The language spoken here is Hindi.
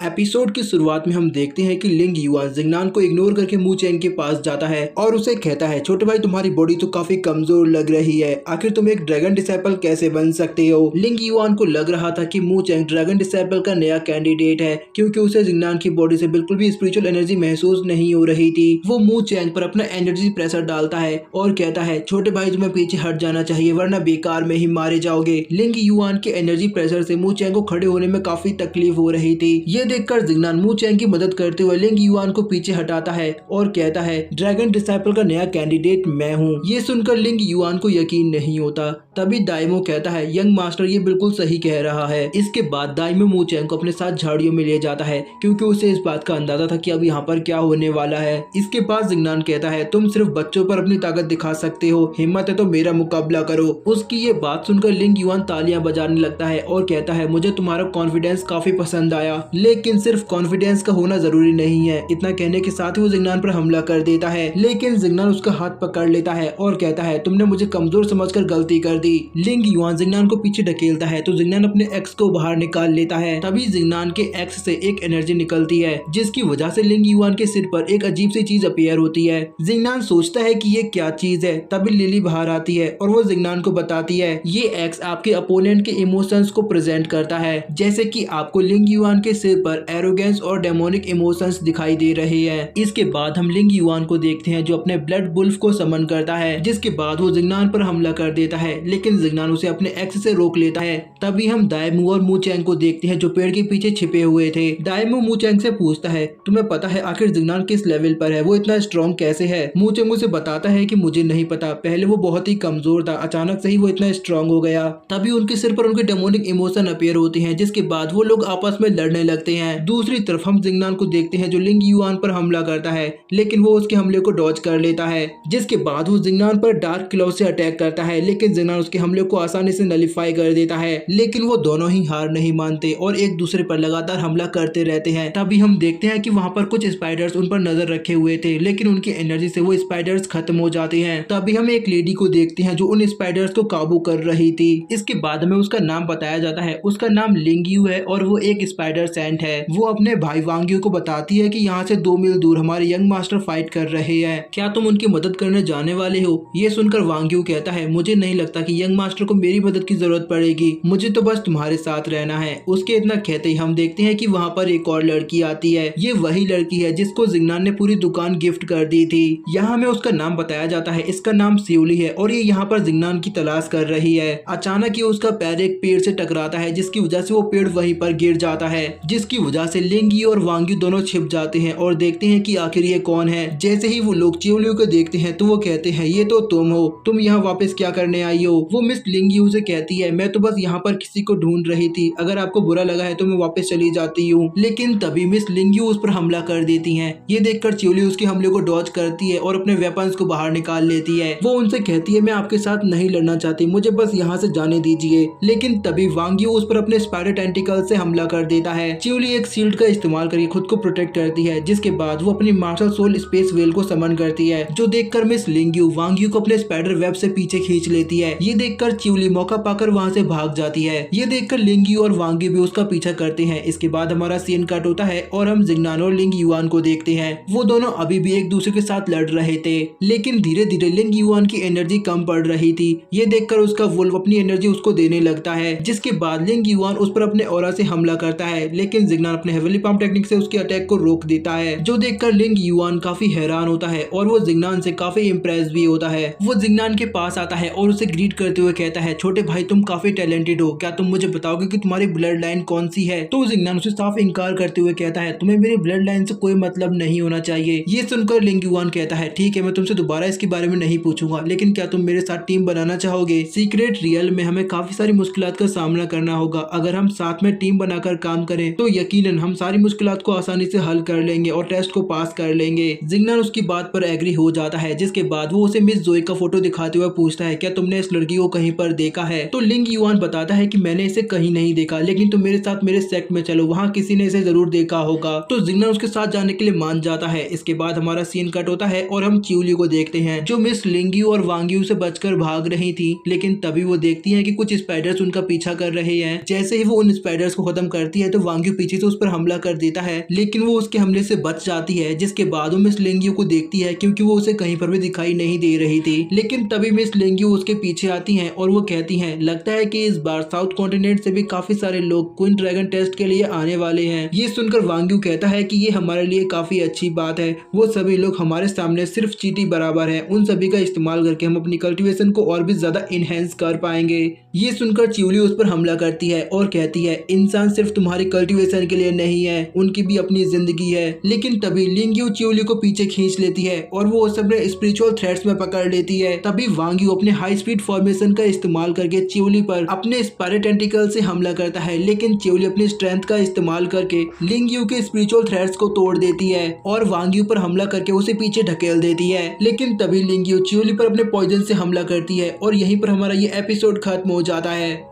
एपिसोड की शुरुआत में हम देखते हैं कि लिंग युआन जिंगनान को इग्नोर करके मू चैंग के पास जाता है और उसे कहता है, छोटे भाई तुम्हारी बॉडी तो काफी कमजोर लग रही है, आखिर तुम एक ड्रैगन डिसेपल कैसे बन सकते हो। लिंग युआन को लग रहा था कि मू चैंग ड्रैगन डिसेपल का नया कैंडिडेट है, क्योंकि उसे जिंगनान की बॉडी से बिल्कुल भी स्पिरिचुअल एनर्जी महसूस नहीं हो रही थी। वो मू चैंग पर अपना एनर्जी प्रेशर डालता है और कहता है, छोटे भाई तुम्हें पीछे हट जाना चाहिए वरना बेकार में ही मारे जाओगे। लिंग युआन के एनर्जी प्रेशर से मू चैंग को खड़े होने में काफी तकलीफ हो रही थी। ये देखकर जिंगनान मू चैंग की मदद करते हुए लिंग युआन को पीछे हटाता है और कहता है, ड्रैगन डिसाइपल का नया कैंडिडेट मैं हूँ। ये सुनकर लिंग युआन को यकीन नहीं होता। तभी दाइमो कहता है, यंग मास्टर ये बिल्कुल सही कह रहा है। इसके बाद दाइमो मू चैंग को अपने साथ झाड़ियों में ले जाता है, क्योंकि उसे इस बात का अंदाजा था कि अब यहाँ पर क्या होने वाला है। इसके बाद जिंगनान कहता है, तुम सिर्फ बच्चों पर अपनी ताकत दिखा सकते हो, हिम्मत है तो मेरा मुकाबला करो। उसकी ये बात सुनकर लिंग युआन तालियां बजाने लगता है और कहता है, मुझे तुम्हारा कॉन्फिडेंस काफी पसंद आया, लेकिन सिर्फ कॉन्फिडेंस का होना जरूरी नहीं है। इतना कहने के साथ ही वो जिंगनान पर हमला कर देता है, लेकिन जिंगनान उसका हाथ पकड़ लेता है और कहता है, तुमने मुझे कमजोर समझकर गलती कर दी। लिंग युआन जिंगनान को पीछे ढकेलता है तो जिंगनान अपने एक्स को बाहर निकाल लेता है। तभी जिंगनान के एक्स से एक एनर्जी निकलती है, जिसकी वजह से लिंग युआन के सिर पर एक अजीब सी चीज अपीयर होती है। जिंगनान सोचता है कि ये क्या चीज है। तभी लिली बाहर आती है और वो जिंगनान को बताती है, ये एक्स आपके अपोनेंट के इमोशंस को प्रेजेंट करता है, जैसे कि आपको लिंग युआन के सिर पर एरोगेंस और डेमोनिक इमोशंस दिखाई दे रहे हैं। इसके बाद हम लिंग युआन को देखते हैं जो अपने ब्लड वुल्फ को समन करता है, जिसके बाद वो जिंगनान पर हमला कर देता है, लेकिन जिंगनान उसे अपने एक्स से रोक लेता है। तभी हम दाइमू और मू चैंग को देखते हैं जो पेड़ के पीछे छिपे हुए थे। दाइमू मू चैंग से पूछता है, तुम्हें पता है आखिर जिंगनान किस लेवल पर है, वो इतना स्ट्रॉन्ग कैसे है। मू चैंग उसे बताता है कि मुझे नहीं पता, पहले वो बहुत ही कमजोर था, अचानक से ही वो इतना स्ट्रॉन्ग हो गया। तभी उनके सिर पर उनके डेमोनिक इमोशन अपीयर होते हैं, जिसके बाद वो लोग आपस में लड़ने लगते हैं। दूसरी तरफ हम जिंगनान को देखते हैं जो लिंग युआन पर हमला करता है, लेकिन वो उसके हमले को डॉज कर लेता है। जिसके बाद वो जिंगनान पर डार्क क्लॉ से अटैक करता है, लेकिन जिंगनान उसके हमले को आसानी से नलिफाई कर देता है। लेकिन वो दोनों ही हार नहीं मानते और एक दूसरे पर लगातार हमला करते रहते हैं। तभी हम देखते हैं कि वहाँ पर कुछ स्पाइडर्स उन पर नजर रखे हुए थे, लेकिन उनकी एनर्जी से वो स्पाइडर्स खत्म हो जाते हैं। तभी हम एक लेडी को देखते हैं जो उन स्पाइडर्स को काबू कर रही थी। इसके बाद हमें उसका नाम बताया जाता है, उसका नाम लिंगयू है और वो एक स्पाइडर सेंट है। वो अपने भाई वांग्यू को बताती है कि यहाँ से 2 मील दूर हमारे यंग मास्टर फाइट कर रहे हैं, क्या तुम उनकी मदद करने जाने वाले हो। ये सुनकर वांग्यू कहता है, मुझे नहीं लगता कि यंग मास्टर को मेरी मदद की जरूरत पड़ेगी, मुझे तो बस तुम्हारे साथ रहना है। उसके इतना कहते ही हम देखते हैं कि वहाँ पर एक और लड़की आती है। ये वही लड़की है जिसको जिंगनान ने पूरी दुकान गिफ्ट कर दी थी। यहाँ हमें उसका नाम बताया जाता है, इसका नाम सियोली है और ये यहाँ पर जिंगनान की तलाश कर रही है। अचानक ही उसका पैर एक पेड़ से टकराता है, जिसकी वजह से वो पेड़ वहीं पर गिर जाता है, जिसकी वजह से लिंगी और वांगी दोनों छिप जाते हैं और देखते हैं कि आखिर ये कौन है। जैसे ही वो लोग चियोलियो को देखते हैं तो वो कहते हैं, ये तो तुम हो, तुम यहाँ वापस क्या करने आई हो। वो मिस लिंगी से कहती है, मैं तो बस यहाँ पर किसी को ढूंढ रही थी, अगर आपको बुरा लगा है तो मैं वापस चली जाती हूँ। लेकिन तभी मिस लिंगी उस पर हमला कर देती है। ये देखकर चियोलियो उसके हमले को डॉज करती है और अपने वेपन्स को बाहर निकाल लेती है। वो उनसे कहती है, मैं आपके साथ नहीं लड़ना चाहती, मुझे बस यहाँ से जाने दीजिए। लेकिन तभी वांगी उस पर अपने स्पाइडर टेंटिकल से हमला कर देता है। चियोली एक शील्ड का इस्तेमाल करके खुद को प्रोटेक्ट करती है, जिसके बाद वो अपनी मार्शल सोल स्पेस वेल को समन करती है, जो देखकर मिस लिंग्यू वांग्यू को अपने स्पाइडर वेब से पीछे खींच लेती है। ये देखकर चियोली मौका पाकर वहाँ से भाग जाती है। ये देखकर लिंग्यू और वांगी भी उसका पीछा करते हैं। इसके बाद हमारा सीन कट होता है और हम जिंगनान और लिंग युआन को देखते हैं। वो दोनों अभी भी एक दूसरे के साथ लड़ रहे थे, लेकिन धीरे धीरे लिंग युआन की एनर्जी कम पड़ रही थी। ये देखकर उसका वुल्फ अपनी एनर्जी उसको देने लगता है, जिसके बाद लिंग युआन उस पर अपने ऑरा से हमला करता है, लेकिन जिंगनान अपने हेवनली पाम टेक्निक से उसके अटैक को रोक देता है, जो देखकर लिंग युआन काफी हैरान होता है और वो जिंगनान से काफी इम्प्रेस भी होता है। वो जिंगनान के पास आता है और उसे ग्रीट करते हुए कहता है, छोटे भाई तुम काफी टैलेंटेड हो, क्या तुम मुझे बताओगे कि तुम्हारी ब्लड लाइन कौन सी है। तो जिंगनान उसे साफ इनकार करते हुए कहता है, तुम्हें मेरी ब्लड लाइन से कोई मतलब नहीं होना चाहिए। ये सुनकर लिंग युआन कहता है, ठीक है मैं तुमसे दोबारा इसके बारे में नहीं पूछूंगा, लेकिन क्या तुम मेरे साथ टीम बनाना चाहोगे। सीक्रेट रियल में हमें काफी सारी मुश्किलात का सामना करना होगा, अगर हम साथ में टीम बनाकर काम करें तो यकीनन हम सारी मुश्किलात को आसानी से हल कर लेंगे और टेस्ट को पास कर लेंगे। जिंगनान उसकी बात पर एग्री हो जाता है, जिसके बाद वो उसे मिस जोई का फोटो दिखाते हुए पूछता है, क्या तुमने इस लड़की को कहीं पर देखा है। तो लिंग युआन बताता है कि मैंने इसे कहीं नहीं देखा, लेकिन तुम मेरे साथ मेरे सेक्ट में चलो, वहाँ किसी ने इसे जरूर देखा होगा। तो जिंगनान उसके साथ जाने के लिए मान जाता है। इसके बाद हमारा सीन कट होता है और हम चियोली को देखते हैं जो मिस लिंग्यू और वांग्यू से बचकर भाग रही थी, लेकिन तभी वो देखती है कि कुछ स्पाइडर्स उनका पीछा कर रहे हैं। जैसे ही वो उन स्पाइडर्स को खत्म करती है तो वांग्यू पीछे पीछे से उस पर हमला कर देता है, लेकिन वो उसके हमले से बच जाती है, जिसके बाद वो मिस लेंगियो को देखती है क्योंकि वो उसे कहीं पर भी दिखाई नहीं दे रही थी। लेकिन तभी मिस लेंगियो उसके पीछे आती हैं और वो कहती हैं लगता है कि इस बार साउथ कॉन्टिनेंट से भी काफी सारे लोग क्वीन ड्रैगन टेस्ट के लिए आने वाले हैं। ये सुनकर वांग यू कहता है कि ये हमारे लिए काफी अच्छी बात है, वो सभी लोग हमारे सामने सिर्फ चींटी बराबर है, उन सभी का इस्तेमाल करके हम अपनी कल्टीवेशन को और भी ज्यादा इनहेंस कर पाएंगे। ये सुनकर च्यूली उस पर हमला करती है और कहती है इंसान सिर्फ तुम्हारी कल्टीवेशन के लिए नहीं है, उनकी भी अपनी जिंदगी है। लेकिन तभी लिंग यू च्यूली को पीछे खींच लेती है और वो उसे अपने स्पिरिचुअल थ्रेड्स में पकड़ लेती है। तभी वांग यू अपने हाई स्पीड फॉर्मेशन का इस्तेमाल करके च्यूली पर अपने स्पाइरल टेंटिकल से हमला करता है, लेकिन च्यूली अपनी स्ट्रेंथ का इस्तेमाल करके लिंग यू के स्पिरिचुअल थ्रेड्स को तोड़ देती है और वांग यू पर हमला करके उसे पीछे ढकेल देती है। लेकिन तभी लिंग यू च्यूली पर अपने पॉइजन से हमला करती है और यहीं पर हमारा ये एपिसोड खत्म हो जाता है।